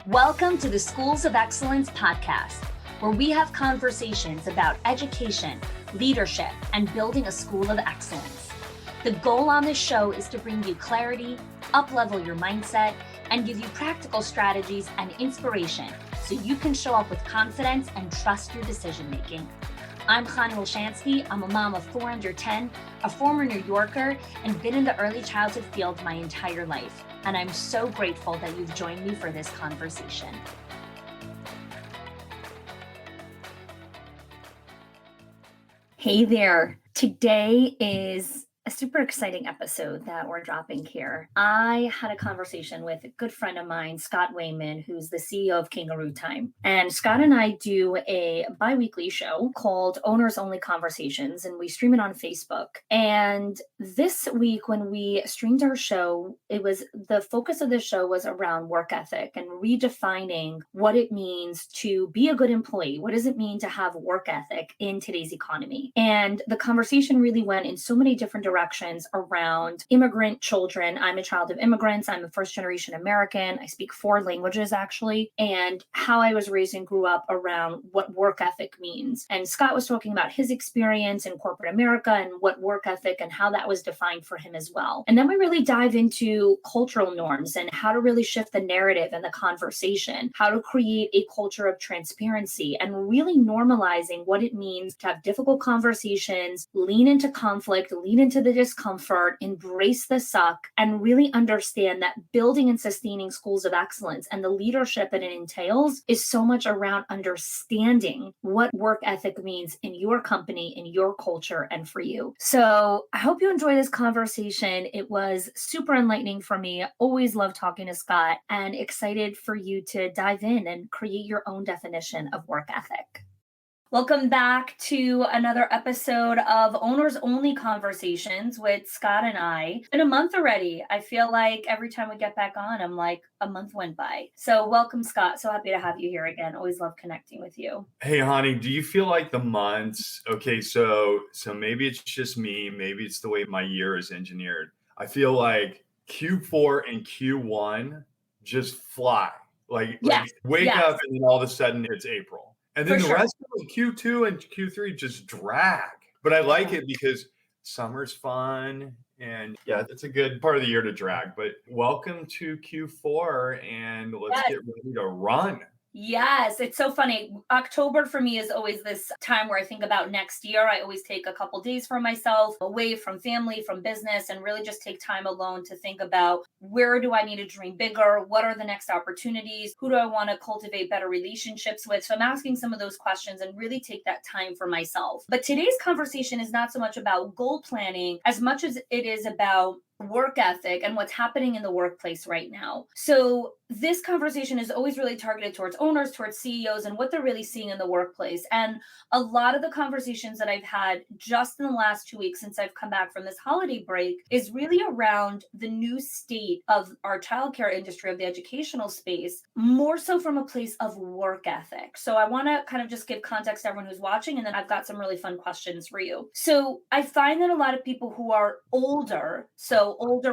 Welcome to the Schools of Excellence podcast, where we have conversations about education, leadership, and building a school of excellence. The goal on this show is to bring you clarity, up-level your mindset, and give you practical strategies and inspiration so you can show up with confidence and trust your decision-making. I'm Chani Olshansky. I'm a mom of 4 under 10, a former New Yorker, and been in the early childhood field my entire life. And I'm so grateful that you've joined me for this conversation. Hey there. Today is a super exciting episode that we're dropping here. I had a conversation with a good friend of mine, Scott Wayman, who's the CEO of Kangarootime. And Scott and I do a bi-weekly show called Owners Only Conversations, and we stream it on Facebook. And this week when we streamed our show, the focus of the show was around work ethic and redefining what it means to be a good employee. What does it mean to have work ethic in today's economy? And the conversation really went in so many different directions around immigrant children. I'm a child of immigrants. I'm a first-generation American. I speak 4 languages, actually, and how I was raised and grew up around what work ethic means. And Scott was talking about his experience in corporate America and what work ethic and how that was defined for him as well. And then we really dive into cultural norms and how to really shift the narrative and the conversation, how to create a culture of transparency and really normalizing what it means to have difficult conversations, lean into conflict, lean into the discomfort, embrace the suck, and really understand that building and sustaining schools of excellence and the leadership that it entails is so much around understanding what work ethic means in your company, in your culture, and for you. So I hope you enjoy this conversation. It was super enlightening for me. I always love talking to Scott and excited for you to dive in and create your own definition of work ethic. Welcome back to another episode of Owners Only Conversations with Scott and I. It's been a month already. I feel like every time we get back on, I'm like, a month went by. So welcome, Scott. So happy to have you here again. Always love connecting with you. Hey, honey, do you feel like the months? Okay, so maybe it's just me. Maybe it's the way my year is engineered. I feel like Q4 and Q1 just fly. Like wake up and then all of a sudden it's April. And then rest of Q2 and Q3 just drag. But I like it because summer's fun. And yeah, it's a good part of the year to drag. But welcome to Q4 and let's get ready to run. Yes, it's so funny. October for me is always this time where I think about next year. I always take a couple days for myself, away from family, from business, and really just take time alone to think about where do I need to dream bigger? What are the next opportunities? Who do I want to cultivate better relationships with? So I'm asking some of those questions and really take that time for myself. But today's conversation is not so much about goal planning as much as it is about work ethic and what's happening in the workplace right now. So this conversation is always really targeted towards owners, towards CEOs, and what they're really seeing in the workplace. And a lot of the conversations that I've had just in the last 2 weeks since I've come back from this holiday break is really around the new state of our childcare industry, of the educational space, more so from a place of work ethic. So I want to kind of just give context to everyone who's watching, and then I've got some really fun questions for you. So I find that a lot of people who are older,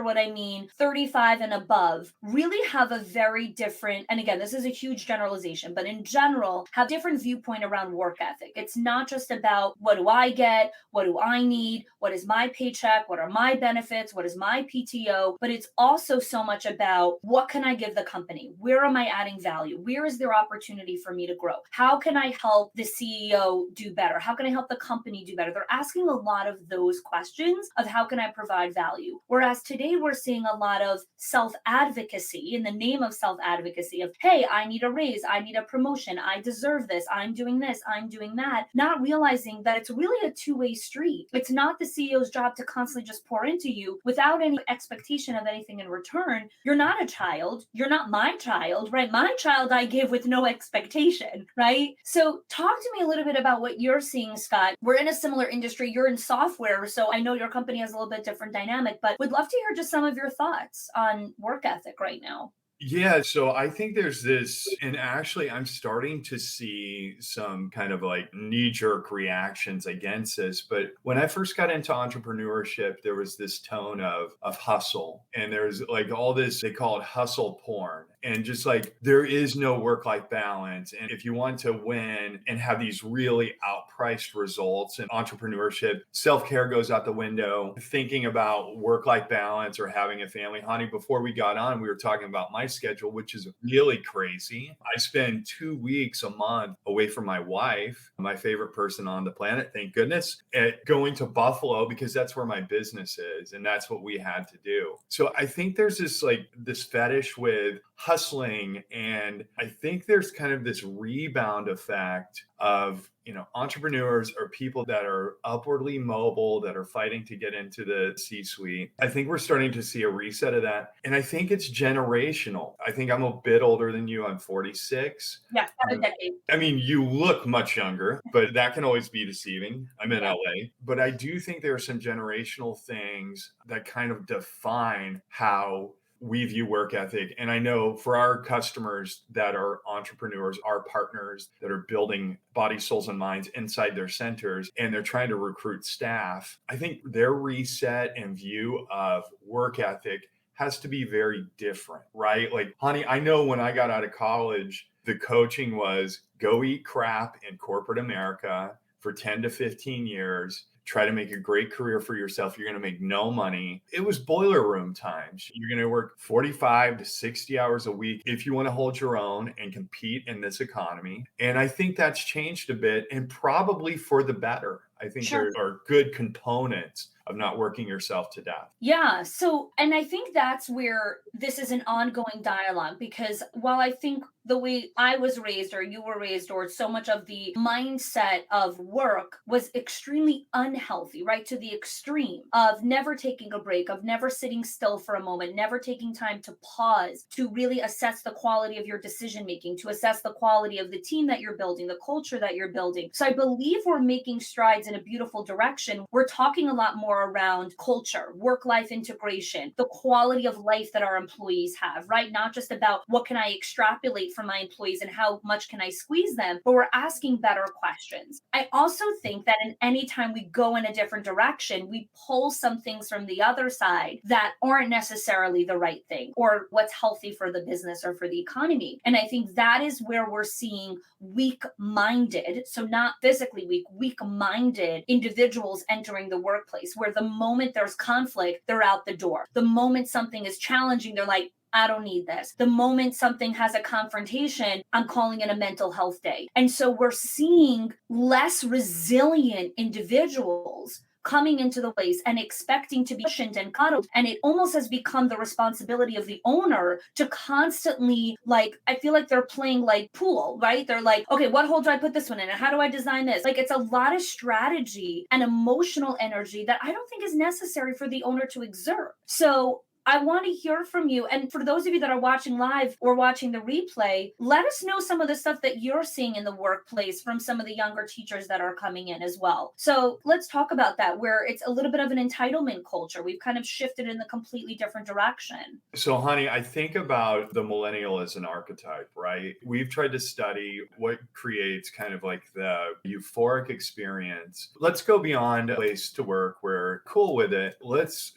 what I mean, 35 and above, really have a very different, and again, this is a huge generalization, but in general, have different viewpoint around work ethic. It's not just about what do I get, what do I need, what is my paycheck, what are my benefits, what is my PTO, but it's also so much about what can I give the company? Where am I adding value? Where is there opportunity for me to grow? How can I help the CEO do better? How can I help the company do better? They're asking a lot of those questions of how can I provide value? Whereas today we're seeing a lot of self-advocacy in the name of self-advocacy of, hey, I need a raise, I need a promotion, I deserve this, I'm doing this, I'm doing that, not realizing that it's really a two-way street. It's not the CEO's job to constantly just pour into you without any expectation of anything in return. You're not a child. You're not my child, right? My child I give with no expectation, right? So talk to me a little bit about what you're seeing, Scott. We're in a similar industry. You're in software, so I know your company has a little bit different dynamic, but would love to hear just some of your thoughts on work ethic right now. Yeah, so I think there's this, and actually I'm starting to see some kind of like knee-jerk reactions against this. But when I first got into entrepreneurship, there was this tone of hustle. And there's like all this, they call it hustle porn. and just like there is no work-life balance. And if you want to win and have these really outpriced results in entrepreneurship, self-care goes out the window. Thinking about work-life balance or having a family. Honey, before we got on, we were talking about my schedule, which is really crazy. I spend 2 weeks a month away from my wife, my favorite person on the planet, thank goodness, at going to Buffalo because that's where my business is. And that's what we had to do. So I think there's this fetish with hustling. And I think there's kind of this rebound effect of, entrepreneurs or people that are upwardly mobile, that are fighting to get into the C-suite. I think we're starting to see a reset of that. And I think it's generational. I think I'm a bit older than you. I'm 46. Yeah, about a decade. I mean, you look much younger, but that can always be deceiving. I'm in Yeah. LA. But I do think there are some generational things that kind of define how we view work ethic. And I know for our customers that are entrepreneurs, our partners that are building body, souls, and minds inside their centers, and they're trying to recruit staff, I think their reset and view of work ethic has to be very different, right? Like, honey, I know when I got out of college, the coaching was go eat crap in corporate America for 10 to 15 years. Try to make a great career for yourself. You're going to make no money. It was boiler room times. You're going to work 45 to 60 hours a week if you want to hold your own and compete in this economy. And I think that's changed a bit, and probably for the better. I think Sure. there are good components of not working yourself to death. Yeah. So, and I think that's where this is an ongoing dialogue, because while I think the way I was raised or you were raised, or so much of the mindset of work was extremely unhealthy, right? To the extreme of never taking a break, of never sitting still for a moment, never taking time to pause, to really assess the quality of your decision making, to assess the quality of the team that you're building, the culture that you're building. So I believe we're making strides in a beautiful direction. We're talking a lot more around culture, work-life integration, the quality of life that our employees have, right? Not just about what can I extrapolate from my employees and how much can I squeeze them, but we're asking better questions. I also think that in any time we go in a different direction, we pull some things from the other side that aren't necessarily the right thing or what's healthy for the business or for the economy. And I think that is where we're seeing weak-minded, so not physically weak, weak-minded individuals entering the workplace, where the moment there's conflict, they're out the door. The moment something is challenging, they're like, I don't need this. The moment something has a confrontation, I'm calling it a mental health day. And so we're seeing less resilient individuals coming into the place and expecting to be cushioned and coddled. And it almost has become the responsibility of the owner to constantly, like, I feel like they're playing like pool, right? They're like, okay, what hole do I put this one in? And how do I design this? Like, it's a lot of strategy and emotional energy that I don't think is necessary for the owner to exert. So I want to hear from you. And for those of you that are watching live or watching the replay, let us know some of the stuff that you're seeing in the workplace from some of the younger teachers that are coming in as well. So let's talk about that, where it's a little bit of an entitlement culture. We've kind of shifted in a completely different direction. So, honey, I think about the millennial as an archetype, right? We've tried to study what creates kind of like the euphoric experience. Let's go beyond a place to work. We're cool with it.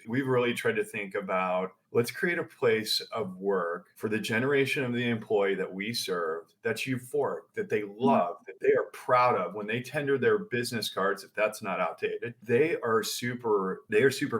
We've really tried to think about, let's create a place of work for the generation of the employee that we serve that's euphoric, that they love, that they are proud of. When they tender their business cards, if that's not outdated, they are super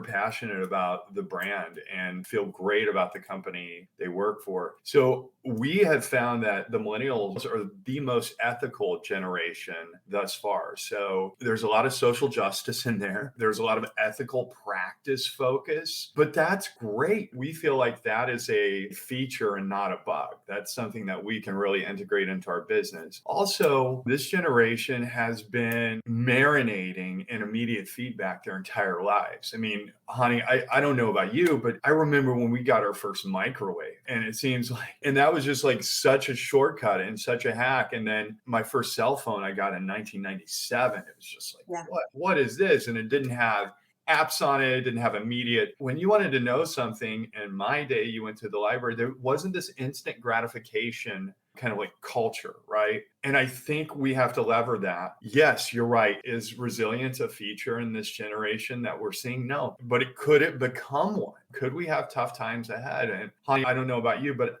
passionate about the brand and feel great about the company they work for. So we have found that the millennials are the most ethical generation thus far. So there's a lot of social justice in there. There's a lot of ethical practice focus, but that's great. We feel like that is a feature and not a bug. That's something that we can really integrate into our business. Also, this generation has been marinating in immediate feedback their entire lives. I mean, honey, I don't know about you, but I remember when we got our first microwave, and it seems like, and that was just like such a shortcut and such a hack. And then my first cell phone I got in 1997. It was just like, Yeah. what is this? And it didn't have apps on it, didn't have immediate. When you wanted to know something in my day, you went to the library. There wasn't this instant gratification kind of like culture, right? And I think we have to lever that. Yes, you're right. Is resilience a feature in this generation that we're seeing? No, but could it become one? Could we have tough times ahead? And honey, I don't know about you, but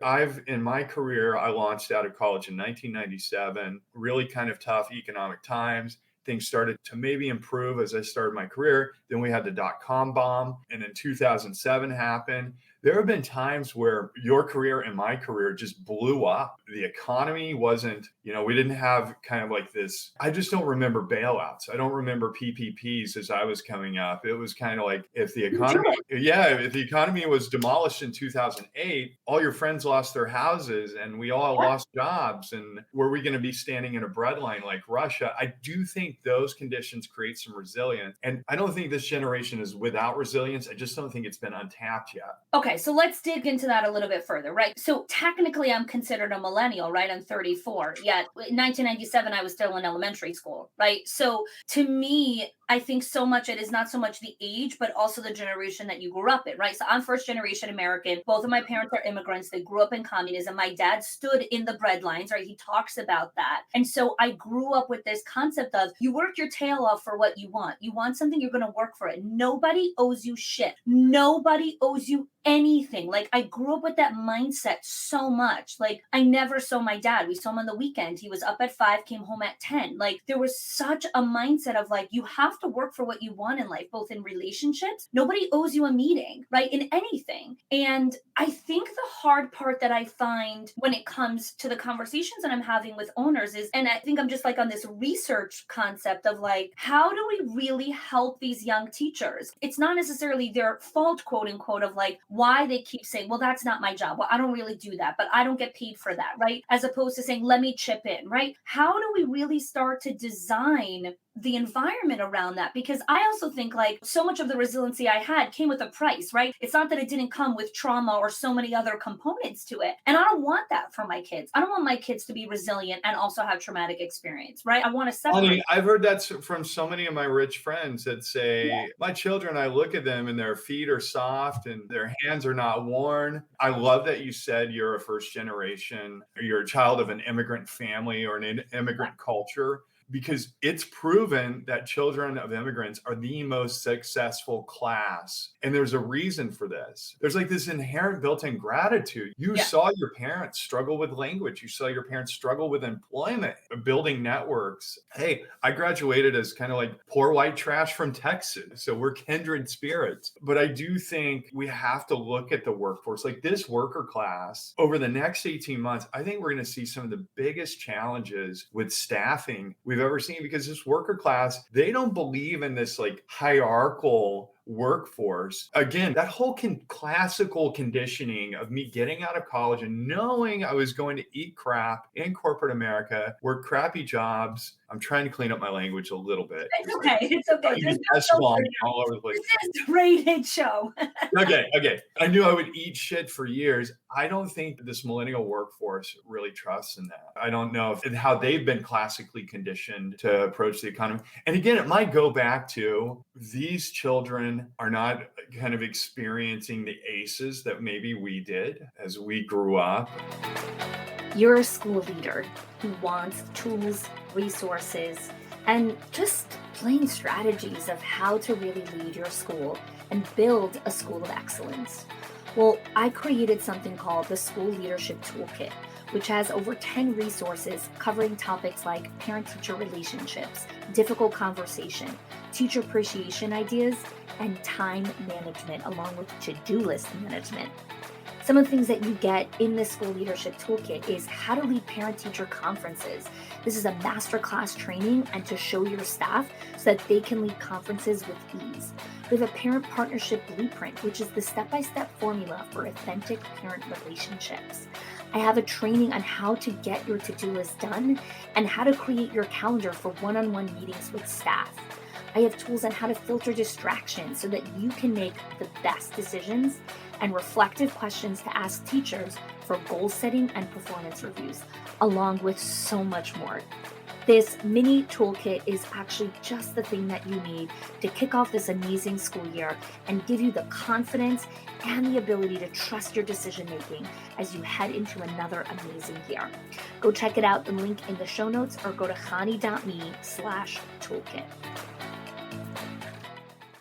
in my career, I launched out of college in 1997, really kind of tough economic times. Things started to maybe improve as I started my career. Then we had the dot-com bomb, and then 2007 happened. There have been times where your career and my career just blew up. The economy wasn't, we didn't have kind of like this. I just don't remember bailouts. I don't remember PPPs as I was coming up. It was kind of like if the economy was demolished in 2008, all your friends lost their houses and we all lost jobs. And were we going to be standing in a breadline like Russia? I do think those conditions create some resilience. And I don't think this generation is without resilience. I just don't think it's been untapped yet. Okay, so let's dig into that a little bit further, right? So technically I'm considered a millennial, right? I'm 34. Yet in 1997, I was still in elementary school, right? So to me, I think so much it is not so much the age, but also the generation that you grew up in, right? So I'm first generation American. Both of my parents are immigrants. They grew up in communism. My dad stood in the bread lines, right? He talks about that. And so I grew up with this concept of you work your tail off for what you want. You want something, you're going to work for it. Nobody owes you shit. Nobody owes you anything. Like I grew up with that mindset so much. Like I never saw my dad. We saw him on the weekend. He was up at 5, came home at 10. Like there was such a mindset of like, you have to work for what you want in life, both in relationships. Nobody owes you a meeting, right? In anything. And I think the hard part that I find when it comes to the conversations that I'm having with owners is, and I think I'm just like on this research concept of like, how do we really help these young teachers? It's not necessarily their fault, quote unquote, of like, why they keep saying, well, that's not my job. Well, I don't really do that, but I don't get paid for that, right? As opposed to saying, let me chip in, right? How do we really start to design the environment around that? Because I also think like so much of the resiliency I had came with a price, right? It's not that it didn't come with trauma or so many other components to it. And I don't want that for my kids. I don't want my kids to be resilient and also have traumatic experience, right? I want to separate. I mean, I've heard that from so many of my rich friends that say, my children, I look at them and their feet are soft and their hands are not worn. I love that you said you're a first generation, or you're a child of an immigrant family or an immigrant culture, because it's proven that children of immigrants are the most successful class. And there's a reason for this. There's like this inherent built-in gratitude. You saw your parents struggle with language. You saw your parents struggle with employment, building networks. Hey, I graduated as kind of like poor white trash from Texas. So we're kindred spirits. But I do think we have to look at the workforce. Like this worker class over the next 18 months, I think we're going to see some of the biggest challenges with staffing we've ever seen, because this worker class, they don't believe in this like hierarchical workforce. Again, that whole classical conditioning of me getting out of college and knowing I was going to eat crap in corporate America, work crappy jobs. I'm trying to clean up my language a little bit. It's okay. It's okay. All over the place. This is a rated show. Okay. I knew I would eat shit for years. I don't think this millennial workforce really trusts in that. I don't know how they've been classically conditioned to approach the economy. And again, it might go back to these children are not kind of experiencing the ACEs that maybe we did as we grew up. You're a school leader who wants tools, resources, and just plain strategies of how to really lead your school and build a school of excellence. Well, I created something called the School Leadership Toolkit, which has over 10 resources covering topics like parent-teacher relationships, difficult conversation, teacher appreciation ideas, and time management, along with to-do list management. Some of the things that you get in this School Leadership Toolkit is how to lead parent-teacher conferences. This is a masterclass training and to show your staff so that they can lead conferences with ease. We have a parent partnership blueprint, which is the step-by-step formula for authentic parent relationships. I have a training on how to get your to-do list done and how to create your calendar for one-on-one meetings with staff. I have tools on how to filter distractions so that you can make the best decisions, and reflective questions to ask teachers for goal setting and performance reviews, along with so much more. This mini toolkit is actually just the thing that you need to kick off this amazing school year and give you the confidence and the ability to trust your decision making as you head into another amazing year. Go check it out, the link in the show notes, or go to hani.me/toolkit.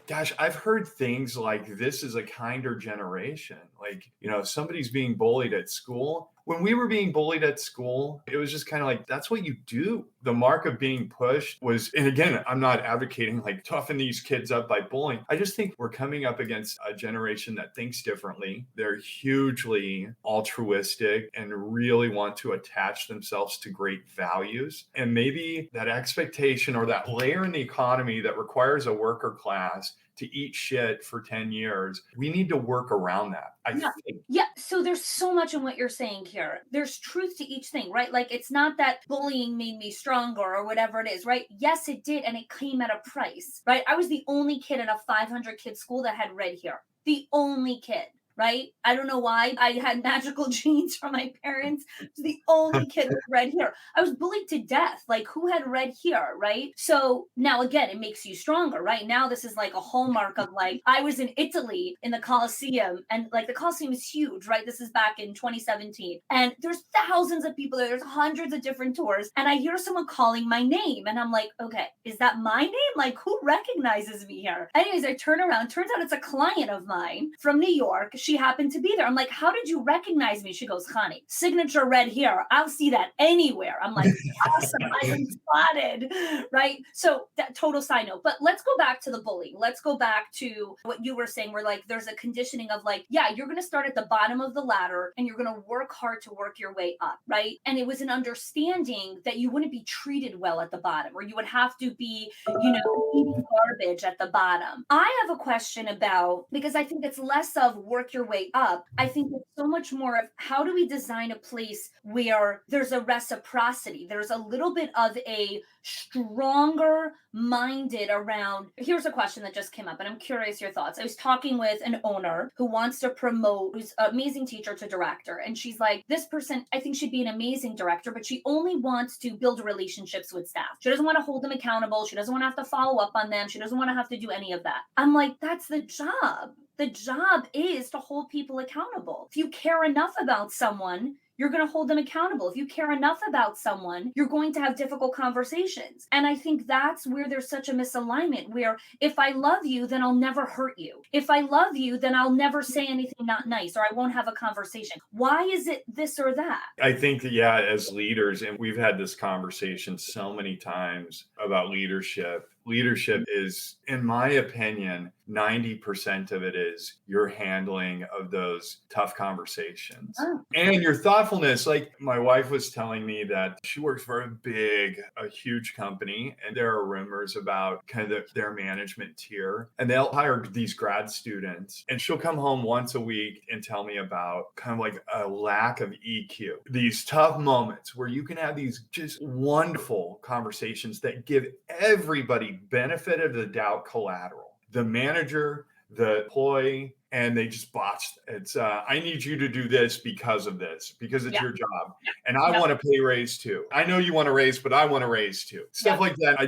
Gosh, I've heard things like this is a kinder generation. Like, if somebody's being bullied at school. When we were being bullied at school, it was just kind of like, that's what you do. The mark of being pushed was, and again, I'm not advocating like toughen these kids up by bullying. I just think we're coming up against a generation that thinks differently. They're hugely altruistic and really want to attach themselves to great values. And maybe that expectation or that layer in the economy that requires a worker class to eat shit for 10 years, we need to work around that. I think. Yeah. So there's so much in what you're saying here. There's truth to each thing, right? Like, it's not that bullying made me stronger or whatever it is, right? Yes, it did. And it came at a price, right? I was the only kid in a 500 kid school that had red hair. The only kid. Right? I don't know why. I had magical genes from my parents. I was the only kid with red hair. I was bullied to death. Like, who had red hair, right? So now again, it makes you stronger, right? Now this is like a hallmark of like, I was in Italy in the Colosseum, and like the Colosseum is huge, right? This is back in 2017. And there's thousands of people there. There's hundreds of different tours. And I hear someone calling my name. And I'm like, okay, is that my name? Like, who recognizes me here? Anyways, I turn around. Turns out it's a client of mine from New York. She happened to be there. I'm like, how did you recognize me? She goes, Hani, signature red hair. I'll see that anywhere. I'm like, awesome. I've been spotted. Right. So that total side note. But let's go back to the bullying. Let's go back to what you were saying, where like there's a conditioning of like, yeah, you're going to start at the bottom of the ladder and you're going to work hard to work your way up. Right. And it was an understanding that you wouldn't be treated well at the bottom, or you would have to be, eating garbage at the bottom. I have a question about, because I think it's less of work your way up. I think it's so much more of how do we design a place where there's a reciprocity, there's a little bit of a stronger minded around. Here's a question that just came up, and I'm curious your thoughts. I was talking with an owner who wants to promote, who's an amazing teacher to director, and she's like, this person I think should be an amazing director, but she only wants to build relationships with staff. She doesn't want to hold them accountable. She doesn't want to have to follow up on them. She doesn't want to have to do any of that. I'm like, that's the job. The job is to hold people accountable. If you care enough about someone, you're going to hold them accountable. If you care enough about someone, you're going to have difficult conversations. And I think that's where there's such a misalignment, where if I love you, then I'll never hurt you. If I love you, then I'll never say anything not nice, or I won't have a conversation. Why is it this or that? I think that, yeah, as leaders, and we've had this conversation so many times about leadership. Leadership is, in my opinion, 90% of it is your handling of those tough conversations and your thoughtfulness. Like, my wife was telling me that she works for a huge company, and there are rumors about kind of their management tier, and they'll hire these grad students, and she'll come home once a week and tell me about kind of like a lack of EQ, these tough moments where you can have these just wonderful conversations that give everybody benefit of the doubt collateral. The manager, the employee, and they just botched. It's, I need you to do this because of this, because it's your job. And I want a pay raise too. I know you want a raise, but I want a raise too. Stuff like that.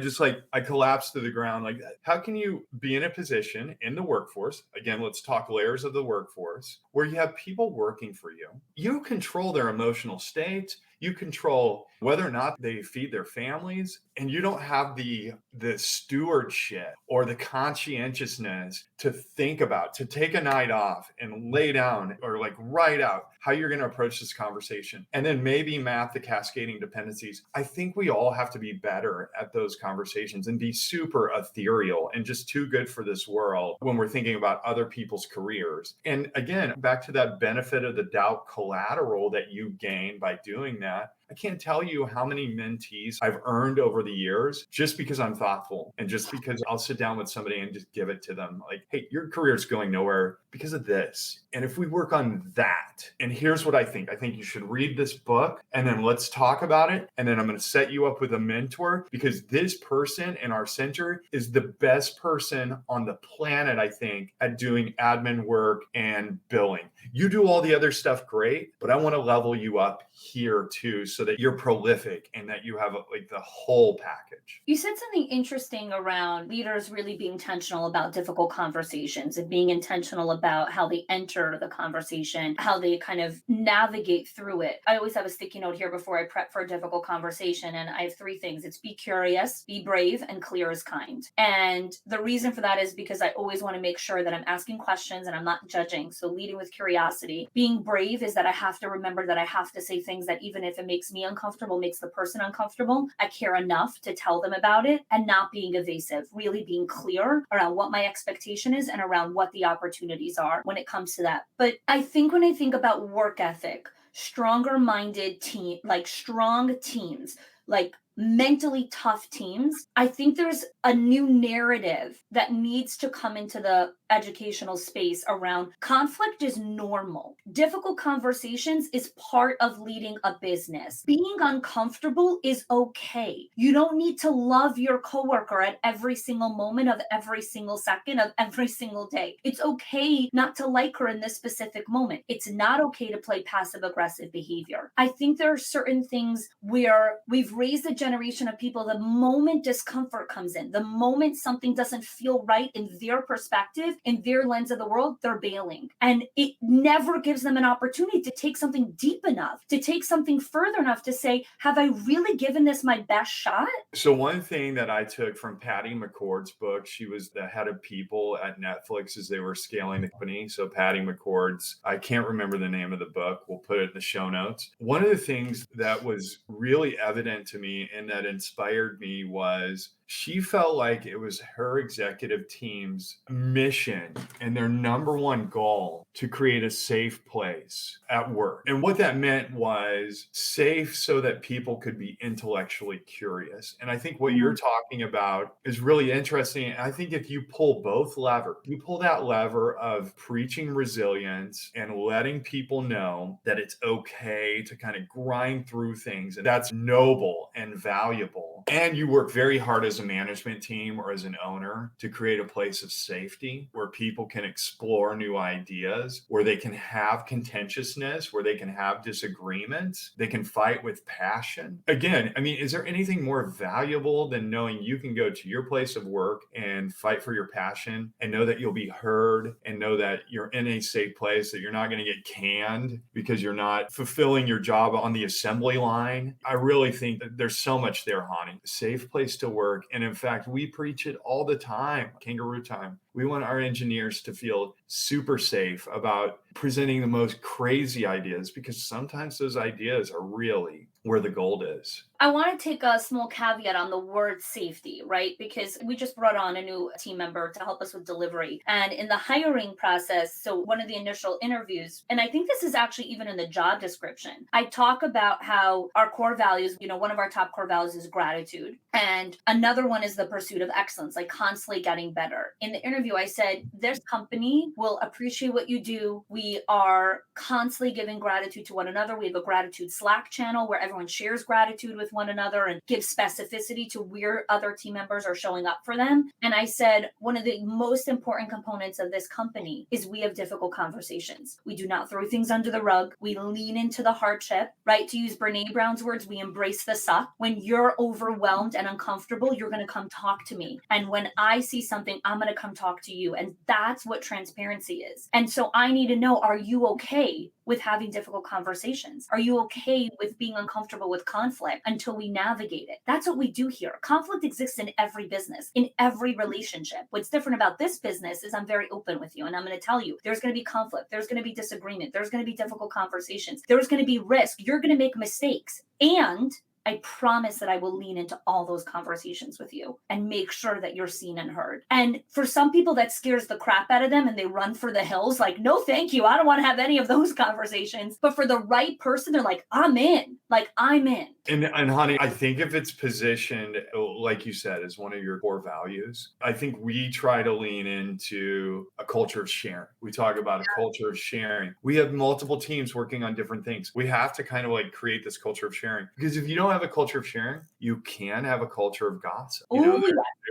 I collapse to the ground like that. How can you be in a position in the workforce? Again, let's talk layers of the workforce, where you have people working for you. You control their emotional state. You control whether or not they feed their families, and you don't have the stewardship or the conscientiousness to think about, to take a night off and lay down or like write out how you're going to approach this conversation, and then maybe map the cascading dependencies. I think we all have to be better at those conversations and be super ethereal and just too good for this world when we're thinking about other people's careers. And again, back to that benefit of the doubt collateral that you gain by doing that. I can't tell you how many mentees I've earned over the years just because I'm thoughtful and just because I'll sit down with somebody and just give it to them. Like, hey, your career is going nowhere because of this. And if we work on that, and here's what I think you should read this book, and then let's talk about it. And then I'm going to set you up with a mentor, because this person in our center is the best person on the planet, I think, at doing admin work and billing. You do all the other stuff great, but I want to level you up here too, so so that you're prolific and that you have like the whole package. You said something interesting around leaders really being intentional about difficult conversations and being intentional about how they enter the conversation, how they kind of navigate through it. I always have a sticky note here before I prep for a difficult conversation, and I have three things. It's be curious, be brave, and clear as kind. And the reason for that is because I always want to make sure that I'm asking questions and I'm not judging. So leading with curiosity. Being brave is that I have to remember that I have to say things that even if it makes me uncomfortable, makes the person uncomfortable, I care enough to tell them about it, and not being evasive, really being clear around what my expectation is and around what the opportunities are when it comes to that. But I think when I think about work ethic, stronger minded team, like strong teams, like mentally tough teams, I think there's a new narrative that needs to come into the educational space around conflict is normal. Difficult conversations is part of leading a business. Being uncomfortable is okay. You don't need to love your coworker at every single moment of every single second of every single day. It's okay not to like her in this specific moment. It's not okay to play passive aggressive behavior. I think there are certain things where we've raised a generation of people, the moment discomfort comes in, the moment something doesn't feel right in their perspective, in their lens of the world, they're bailing. And it never gives them an opportunity to take something deep enough, to take something further enough to say, have I really given this my best shot? So one thing that I took from Patty McCord's book, she was the head of people at Netflix as they were scaling the company. So Patty McCord's, I can't remember the name of the book. We'll put it in the show notes. One of the things that was really evident to me and that inspired me was she felt like it was her executive team's mission and their number one goal to create a safe place at work. And what that meant was safe so that people could be intellectually curious. And I think what you're talking about is really interesting. And I think if you pull both levers, you pull that lever of preaching resilience and letting people know that it's okay to kind of grind through things. And that's noble and valuable. And you work very hard as a management team or as an owner to create a place of safety where people can explore new ideas, where they can have contentiousness, where they can have disagreements, they can fight with passion. Again, I mean, is there anything more valuable than knowing you can go to your place of work and fight for your passion and know that you'll be heard and know that you're in a safe place, that you're not going to get canned because you're not fulfilling your job on the assembly line? I really think that there's so much there, Hani. Safe place to work. And in fact, we preach it all the time. Kangarootime. We want our engineers to feel super safe about presenting the most crazy ideas because sometimes those ideas are really where the gold is. I want to take a small caveat on the word safety, right? Because we just brought on a new team member to help us with delivery. And in the hiring process, so one of the initial interviews, and I think this is actually even in the job description, I talk about how our core values, one of our top core values is gratitude. And another one is the pursuit of excellence, like constantly getting better. In the interview, I said, this company will appreciate what you do. We are constantly giving gratitude to one another. We have a gratitude Slack channel where everyone shares gratitude with one another and gives specificity to where other team members are showing up for them. And I said, one of the most important components of this company is we have difficult conversations. We do not throw things under the rug. We lean into the hardship, right? To use Brene Brown's words, we embrace the suck. When you're overwhelmed and uncomfortable, you're going to come talk to me. And when I see something, I'm going to come talk to you. And that's what transparency is. And so I need to know, are you okay with having difficult conversations? Are you okay with being uncomfortable with conflict until we navigate it? That's what we do here. Conflict exists in every business, in every relationship. What's different about this business is I'm very open with you. And I'm going to tell you, there's going to be conflict. There's going to be disagreement. There's going to be difficult conversations. There's going to be risk. You're going to make mistakes. And I promise that I will lean into all those conversations with you and make sure that you're seen and heard. And for some people, that scares the crap out of them and they run for the hills like, no, thank you. I don't want to have any of those conversations. But for the right person, they're like, I'm in. Like, I'm in. And honey, I think if it's positioned, like you said, as one of your core values, I think we try to lean into a culture of sharing. We talk about a culture of sharing. We have multiple teams working on different things. We have to kind of like create this culture of sharing, because if you don't have a culture of sharing, you can have a culture of gossip. Oh,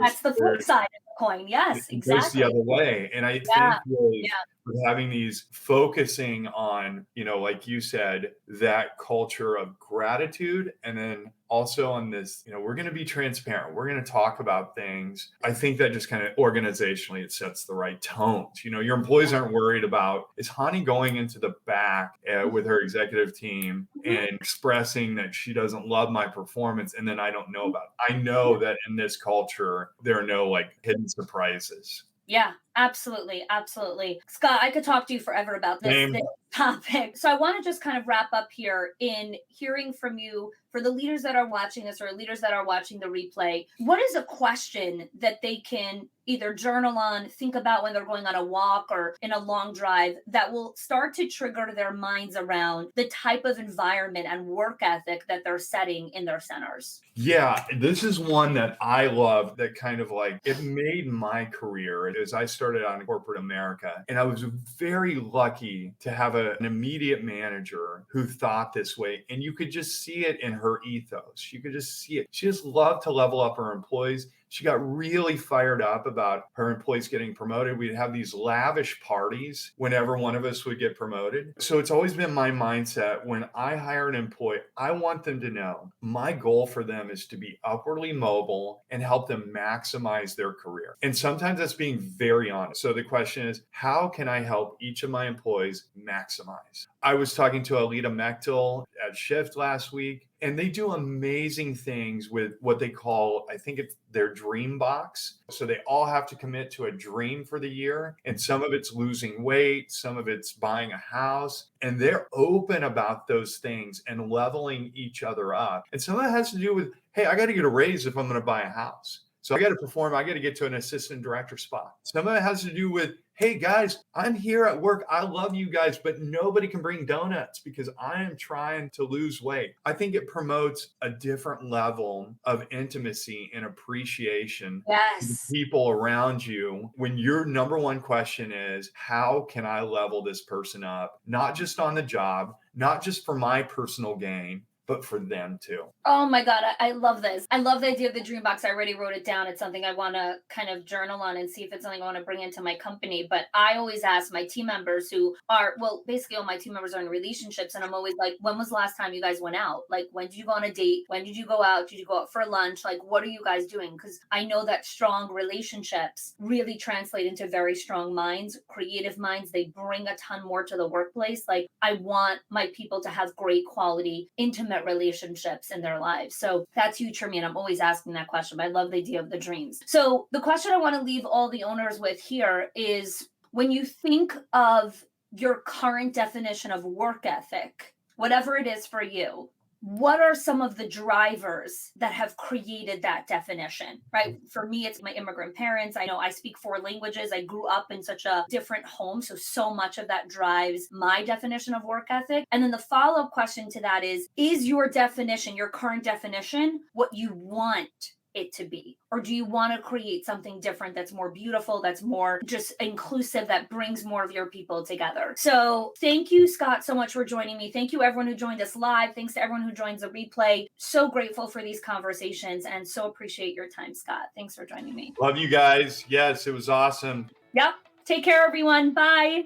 that's the flip side of the coin. Yes, it goes the exactly. other way. And I think Yeah. really Yeah. of having these focusing on, like you said, that culture of gratitude. And then also on this, we're going to be transparent. We're going to talk about things. I think that just kind of organizationally, it sets the right tones. Your employees aren't worried about, is Hani going into the back with her executive team and expressing that she doesn't love my performance and then I don't know about it. I know that in this culture, there are no like hidden surprises. Yeah, absolutely. Absolutely. Scott, I could talk to you forever about this Same. topic. So I want to just kind of wrap up here in hearing from you for the leaders that are watching this or leaders that are watching the replay. What is a question that they can either journal on, think about when they're going on a walk or in a long drive that will start to trigger their minds around the type of environment and work ethic that they're setting in their centers? Yeah, this is one that I love that kind of like it made my career as I started out in corporate America. And I was very lucky to have an immediate manager who thought this way. And you could just see it in her ethos. You could just see it. She just loved to level up her employees. She got really fired up about her employees getting promoted. We'd have these lavish parties whenever one of us would get promoted. So it's always been my mindset when I hire an employee, I want them to know my goal for them is to be upwardly mobile and help them maximize their career. And sometimes that's being very honest. So the question is, how can I help each of my employees maximize? I was talking to Alita Mechtel at Shift last week, and they do amazing things with what they call, I think it's their dream box. So they all have to commit to a dream for the year. And some of it's losing weight, some of it's buying a house. And they're open about those things and leveling each other up. And some of that has to do with, hey, I got to get a raise if I'm going to buy a house. So I got to perform. I got to get to an assistant director spot. Some of it has to do with, hey guys, I'm here at work. I love you guys, but nobody can bring donuts because I am trying to lose weight. I think it promotes a different level of intimacy and appreciation to the Yes. people around you when your number one question is, how can I level this person up? Not just on the job, not just for my personal gain, but for them too. Oh my God, I love this. I love the idea of the dream box. I already wrote it down. It's something I want to kind of journal on and see if it's something I want to bring into my company. But I always ask my team members who are, well, basically all my team members are in relationships. And I'm always like, when was the last time you guys went out? Like, when did you go on a date? When did you go out? Did you go out for lunch? Like, what are you guys doing? Because I know that strong relationships really translate into very strong minds, creative minds. They bring a ton more to the workplace. Like, I want my people to have great quality, intimate relationships in their lives. So that's huge for me. And I'm always asking that question. But I love the idea of the dreams. So the question I want to leave all the owners with here is, when you think of your current definition of work ethic, whatever it is for you, what are some of the drivers that have created that definition, right? For me, it's my immigrant parents. I know I speak 4 languages. I grew up in such a different home. So much of that drives my definition of work ethic. And then the follow-up question to that is your definition, your current definition, what you want it to be? Or do you want to create something different that's more beautiful, that's more just inclusive, that brings more of your people together? So thank you, Scott, so much for joining me. Thank you, everyone who joined us live. Thanks to everyone who joins the replay. So grateful for these conversations and so appreciate your time, Scott. Thanks for joining me. Love you guys. Yes, it was awesome. Yep. Take care, everyone. Bye.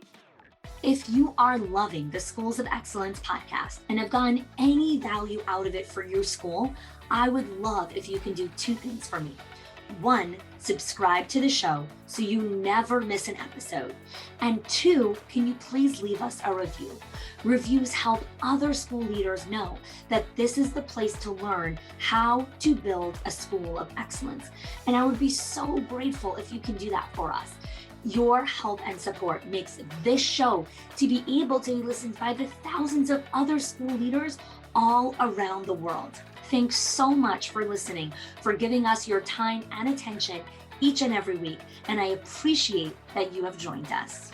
If you are loving the Schools of Excellence podcast and have gotten any value out of it for your school, I would love if you can do 2 things for me. 1, subscribe to the show so you never miss an episode. And 2, can you please leave us a review? Reviews help other school leaders know that this is the place to learn how to build a school of excellence. And I would be so grateful if you can do that for us. Your help and support makes this show to be able to be listened by the thousands of other school leaders all around the world. Thanks so much for listening, for giving us your time and attention each and every week, and I appreciate that you have joined us.